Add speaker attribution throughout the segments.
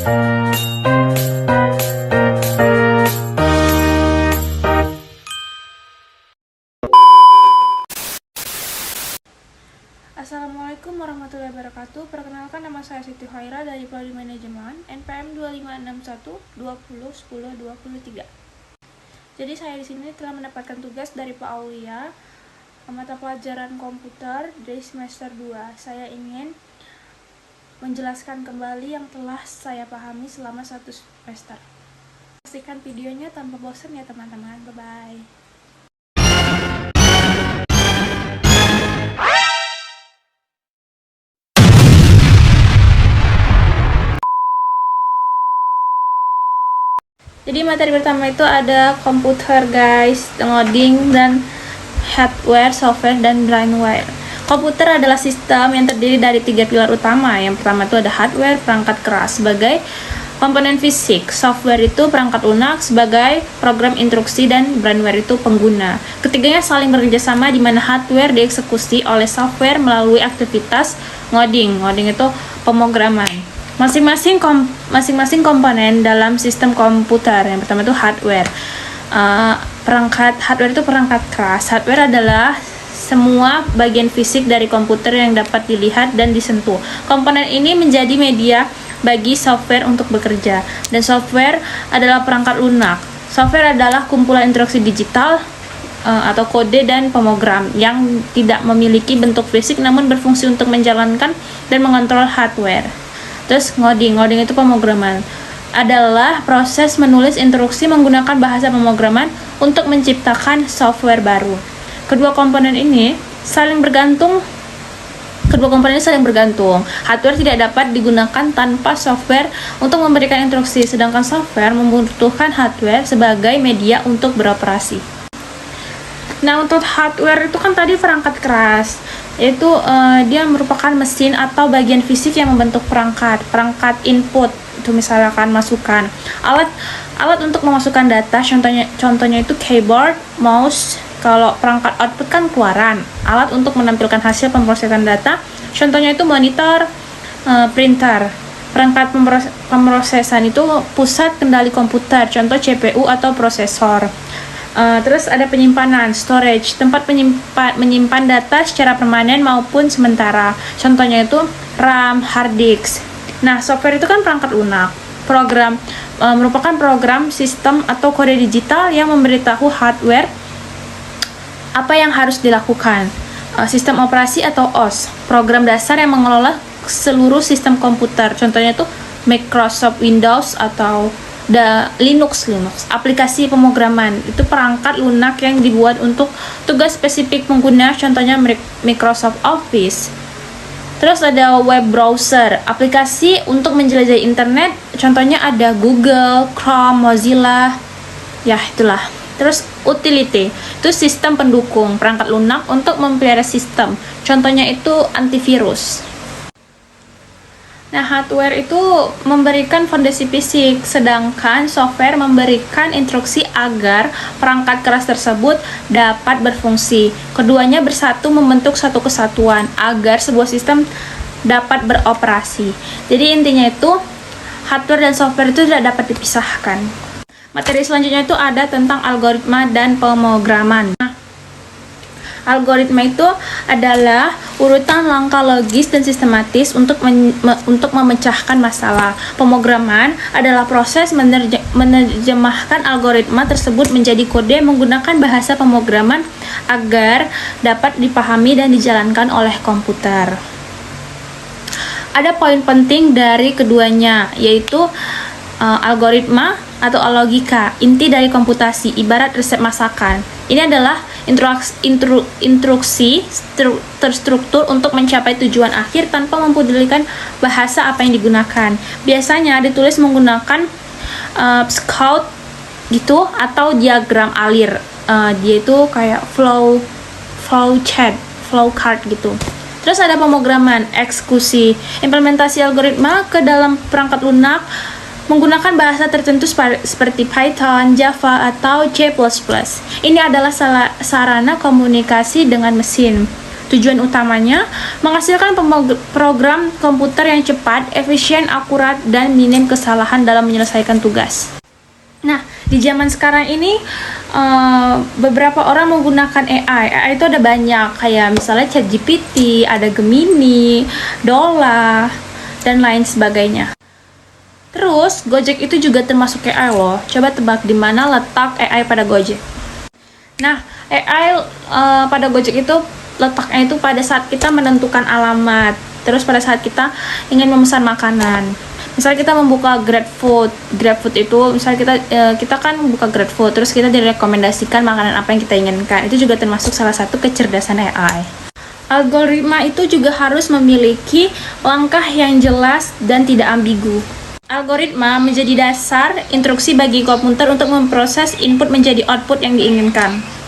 Speaker 1: Assalamualaikum warahmatullahi wabarakatuh. Perkenalkan, nama saya Siti Khaira dari Prodi Manajemen, NPM 256120102023. Jadi saya di sini telah mendapatkan tugas dari Pak Aulia, mata pelajaran komputer dari semester 2. Saya ingin menjelaskan kembali yang telah saya pahami selama 1 semester. Pastikan videonya tanpa bosan ya teman-teman. Bye-bye. Jadi materi pertama itu ada komputer guys, coding dan hardware, software, dan brainware. Komputer adalah sistem yang terdiri dari 3 pilar utama. Yang pertama itu ada hardware, perangkat keras sebagai komponen fisik, software itu perangkat lunak sebagai program instruksi, dan brainware itu pengguna. Ketiganya saling bekerja sama di mana hardware dieksekusi oleh software melalui aktivitas ngoding. Ngoding itu pemrograman. Masing-masing komponen dalam sistem komputer. Yang pertama itu hardware. Hardware itu perangkat keras. Hardware adalah semua bagian fisik dari komputer yang dapat dilihat dan disentuh. Komponen ini menjadi media bagi software untuk bekerja. Dan software adalah perangkat lunak. Software adalah kumpulan instruksi digital atau kode dan pemrogram yang tidak memiliki bentuk fisik namun berfungsi untuk menjalankan dan mengontrol hardware. Terus ngoding itu pemrograman. Adalah proses menulis instruksi menggunakan bahasa pemrograman untuk menciptakan software baru. Kedua komponen ini saling bergantung. Hardware tidak dapat digunakan tanpa software untuk memberikan instruksi, sedangkan software membutuhkan hardware sebagai media untuk beroperasi. Nah, untuk hardware itu kan tadi perangkat keras, yaitu dia merupakan mesin atau bagian fisik yang membentuk perangkat input, itu misalkan masukan alat untuk memasukkan data, contohnya itu keyboard, mouse. Kalau perangkat output kan keluaran, alat untuk menampilkan hasil pemrosesan data, contohnya itu monitor, printer. Perangkat pemrosesan itu pusat kendali komputer, contoh CPU atau prosesor. Terus ada penyimpanan, storage, tempat menyimpan data secara permanen maupun sementara, contohnya itu RAM, hard disk. Nah, software itu kan perangkat lunak. Merupakan program, sistem atau kode digital yang memberitahu hardware apa yang harus dilakukan. Sistem operasi atau OS, program dasar yang mengelola seluruh sistem komputer, contohnya itu Microsoft Windows atau Linux. Aplikasi pemrograman itu perangkat lunak yang dibuat untuk tugas spesifik pengguna, contohnya Microsoft Office. Terus ada web browser, aplikasi untuk menjelajahi internet, contohnya ada Google, Chrome, Mozilla. Ya, itulah. Terus utility, itu sistem pendukung, perangkat lunak untuk memelihara sistem, contohnya itu antivirus. Nah, hardware itu memberikan fondasi fisik, sedangkan software memberikan instruksi agar perangkat keras tersebut dapat berfungsi. Keduanya bersatu membentuk satu kesatuan agar sebuah sistem dapat beroperasi. Jadi intinya itu hardware dan software itu tidak dapat dipisahkan. Materi selanjutnya itu ada tentang algoritma dan pemrograman. Algoritma itu adalah urutan langkah logis dan sistematis untuk memecahkan masalah. Pemrograman adalah proses menerjemahkan algoritma tersebut menjadi kode menggunakan bahasa pemrograman agar dapat dipahami dan dijalankan oleh komputer. Ada poin penting dari keduanya, yaitu algoritma atau logika, inti dari komputasi, ibarat resep masakan. Ini adalah instruksi terstruktur untuk mencapai tujuan akhir tanpa mempedulikan bahasa apa yang digunakan. Biasanya ditulis menggunakan scout gitu atau diagram alir. Dia itu kayak flow chart gitu. Terus ada pemrograman, eksekusi, implementasi algoritma ke dalam perangkat lunak menggunakan bahasa tertentu seperti Python, Java, atau C++. Ini adalah sarana komunikasi dengan mesin. Tujuan utamanya menghasilkan program komputer yang cepat, efisien, akurat, dan minim kesalahan dalam menyelesaikan tugas. Nah, di zaman sekarang ini beberapa orang menggunakan AI. AI itu ada banyak, kayak misalnya ChatGPT, ada Gemini, Dola, dan lain sebagainya. Terus, Gojek itu juga termasuk AI loh. Coba tebak di mana letak AI pada Gojek. Nah, AI pada Gojek itu letaknya itu pada saat kita menentukan alamat. Terus pada saat kita ingin memesan makanan. Misalnya kita membuka GrabFood itu misalnya kita kan membuka GrabFood, terus kita direkomendasikan makanan apa yang kita inginkan. Itu juga termasuk salah satu kecerdasan AI. Algoritma itu juga harus memiliki langkah yang jelas dan tidak ambigu. Algoritma menjadi dasar instruksi bagi komputer untuk memproses input menjadi output yang diinginkan.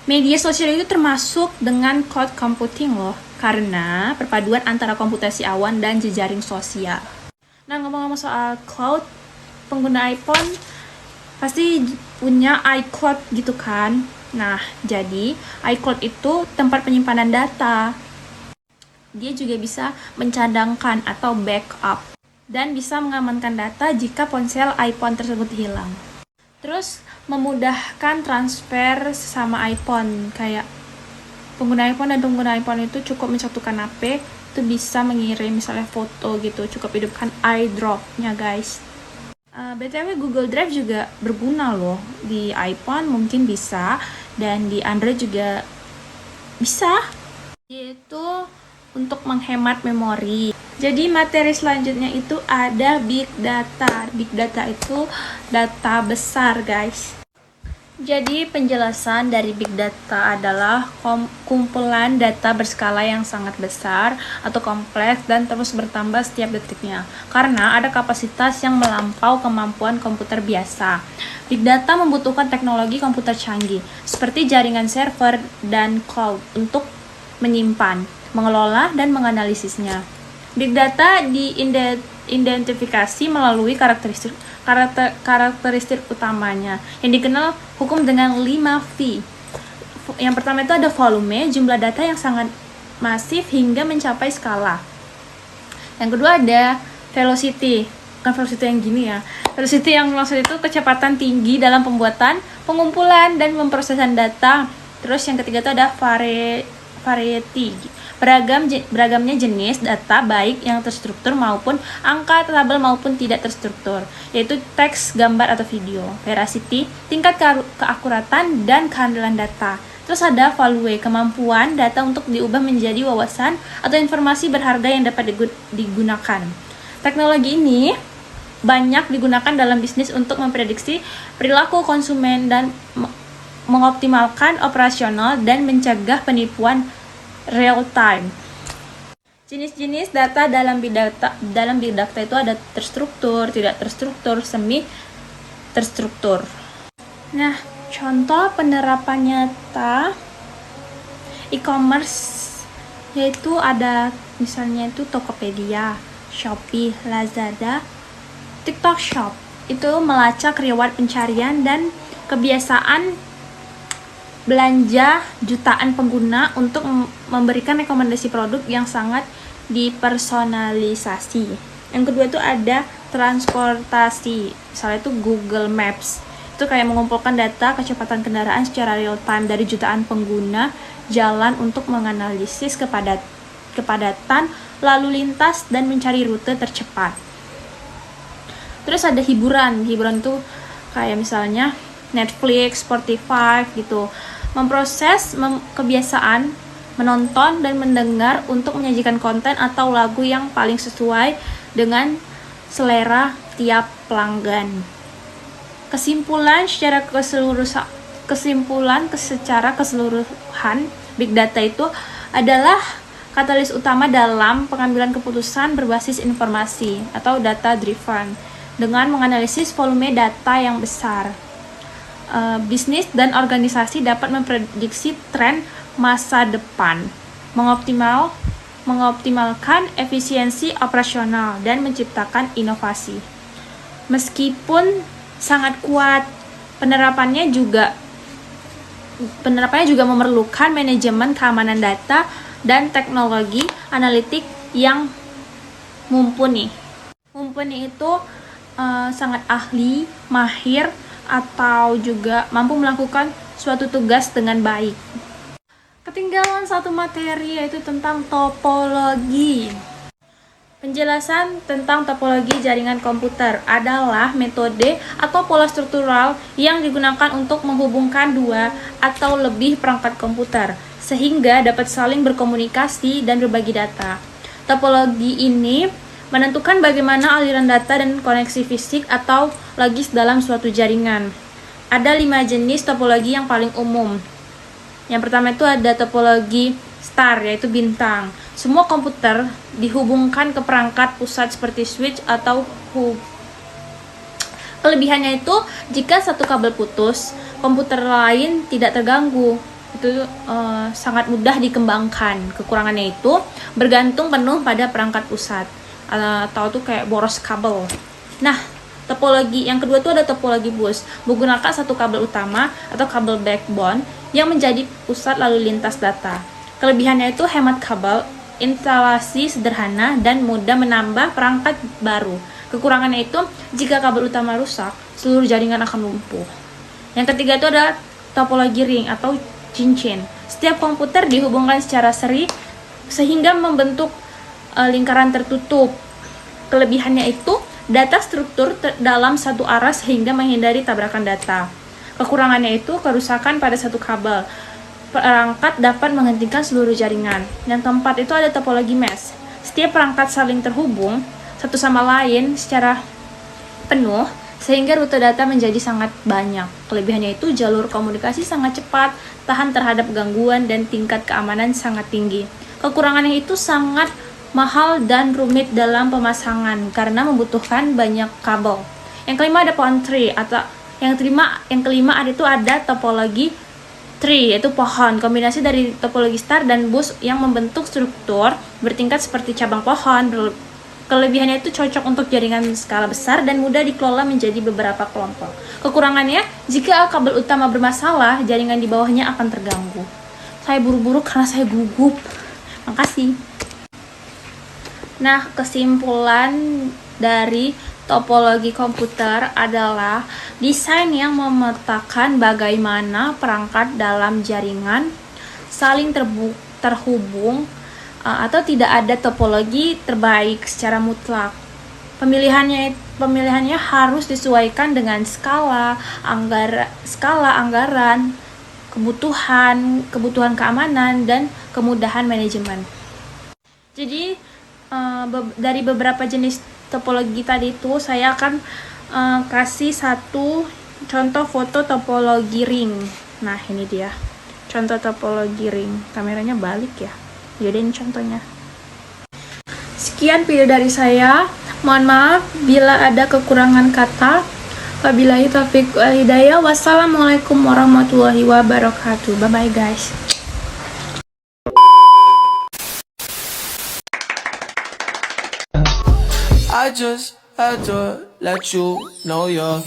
Speaker 1: Media sosial itu termasuk dengan cloud computing loh, karena perpaduan antara komputasi awan dan jejaring sosial. Nah, ngomong-ngomong soal cloud, pengguna iPhone pasti punya iCloud gitu kan. Nah, jadi iCloud itu tempat penyimpanan data. Dia juga bisa mencadangkan atau backup dan bisa mengamankan data jika ponsel iPhone tersebut hilang. Terus memudahkan transfer sesama iPhone, kayak pengguna iPhone dan pengguna iPhone itu cukup menyatukan HP, itu bisa mengirim misalnya foto gitu, cukup hidupkan iDrop-nya guys. BTW Google Drive juga berguna loh, di iPhone mungkin bisa dan di Android juga bisa, yaitu untuk menghemat memori. Jadi materi selanjutnya itu ada Big Data. Big Data itu data besar guys. Jadi penjelasan dari Big Data adalah kumpulan data berskala yang sangat besar atau kompleks dan terus bertambah setiap detiknya, karena ada kapasitas yang melampau kemampuan komputer biasa. Big Data membutuhkan teknologi komputer canggih, seperti jaringan server dan cloud untuk menyimpan, mengelola, dan menganalisisnya. Big Data diidentifikasi melalui karakteristik utamanya yang dikenal hukum dengan 5V. Yang pertama itu ada volume, jumlah data yang sangat masif hingga mencapai skala. Yang kedua ada velocity, bukan velocity yang gini ya. Velocity yang maksud itu kecepatan tinggi dalam pembuatan, pengumpulan, dan pemrosesan data. Terus yang ketiga itu ada variety, beragamnya jenis data baik yang terstruktur maupun angka, tabel maupun tidak terstruktur, yaitu teks, gambar, atau video. Veracity, tingkat keakuratan dan kehandalan data. Terus ada value, kemampuan data untuk diubah menjadi wawasan atau informasi berharga yang dapat digunakan. Teknologi ini banyak digunakan dalam bisnis untuk memprediksi perilaku konsumen dan mengoptimalkan operasional dan mencegah penipuan real time. Jenis-jenis data dalam Big Data itu ada terstruktur, tidak terstruktur, semi terstruktur. Nah, contoh penerapan nyata e-commerce yaitu ada misalnya itu Tokopedia, Shopee, Lazada, TikTok Shop. Itu melacak reward pencarian dan kebiasaan belanja jutaan pengguna untuk memberikan rekomendasi produk yang sangat dipersonalisasi. Yang kedua itu ada transportasi, misalnya itu Google Maps. Itu kayak mengumpulkan data kecepatan kendaraan secara real time dari jutaan pengguna jalan untuk menganalisis kepadatan lalu lintas dan mencari rute tercepat. Terus ada hiburan itu kayak misalnya Netflix, Spotify gitu, memproses kebiasaan menonton dan mendengar untuk menyajikan konten atau lagu yang paling sesuai dengan selera tiap pelanggan. Kesimpulan secara keseluruhan, Big Data itu adalah katalis utama dalam pengambilan keputusan berbasis informasi atau data driven dengan menganalisis volume data yang besar. Bisnis dan organisasi dapat memprediksi tren masa depan, mengoptimalkan efisiensi operasional, dan menciptakan inovasi. Meskipun sangat kuat, penerapannya juga penerapannya juga memerlukan manajemen keamanan data dan teknologi analitik yang mumpuni. Mumpuni itu sangat ahli, mahir, atau juga mampu melakukan suatu tugas dengan baik. Ketinggalan satu materi, yaitu tentang topologi. Penjelasan tentang topologi jaringan komputer adalah metode atau pola struktural yang digunakan untuk menghubungkan dua atau lebih perangkat komputer sehingga dapat saling berkomunikasi dan berbagi data. Topologi ini menentukan bagaimana aliran data dan koneksi fisik atau logis dalam suatu jaringan. Ada 5 jenis topologi yang paling umum. Yang pertama itu ada topologi star, yaitu bintang. Semua komputer dihubungkan ke perangkat pusat seperti switch atau hub. Kelebihannya itu, jika satu kabel putus, komputer lain tidak terganggu. Itu sangat mudah dikembangkan. Kekurangannya itu bergantung penuh pada perangkat pusat, atau tuh kayak boros kabel. Nah, topologi yang kedua itu ada topologi bus, menggunakan satu kabel utama atau kabel backbone yang menjadi pusat lalu lintas data. Kelebihannya itu hemat kabel, instalasi sederhana, dan mudah menambah perangkat baru. Kekurangannya itu, jika kabel utama rusak, seluruh jaringan akan lumpuh. Yang ketiga itu ada topologi ring atau cincin. Setiap komputer dihubungkan secara seri sehingga membentuk lingkaran tertutup. Kelebihannya itu, data struktur dalam satu arah sehingga menghindari tabrakan data. Kekurangannya itu kerusakan pada satu kabel. Perangkat dapat menghentikan seluruh jaringan. Yang keempat itu ada topologi mesh. Setiap perangkat saling terhubung satu sama lain secara penuh sehingga rute data menjadi sangat banyak. Kelebihannya itu jalur komunikasi sangat cepat, tahan terhadap gangguan, dan tingkat keamanan sangat tinggi. Kekurangannya itu sangat mahal dan rumit dalam pemasangan karena membutuhkan banyak kabel. Yang kelima ada pond tree atau yang kelima ada topologi tree, yaitu pohon, kombinasi dari topologi star dan bus yang membentuk struktur bertingkat seperti cabang pohon. Kelebihannya itu cocok untuk jaringan skala besar dan mudah dikelola menjadi beberapa kelompok. Kekurangannya, jika kabel utama bermasalah, jaringan di bawahnya akan terganggu. Saya buru-buru karena saya gugup. Makasih. Nah, kesimpulan dari topologi komputer adalah desain yang memetakan bagaimana perangkat dalam jaringan saling terhubung atau tidak ada topologi terbaik secara mutlak. Pemilihannya harus disesuaikan dengan skala anggaran, kebutuhan keamanan, dan kemudahan manajemen. Jadi dari beberapa jenis topologi tadi itu saya akan kasih satu contoh foto topologi ring. Nah, ini dia contoh topologi ring. Kameranya balik ya. Jadi ini contohnya. Sekian video dari saya. Mohon maaf bila ada kekurangan kata. Wabillahi taufiq wal hidayah. Wassalamualaikum warahmatullahi wabarakatuh. Bye bye guys.
Speaker 2: I just had to let you know you're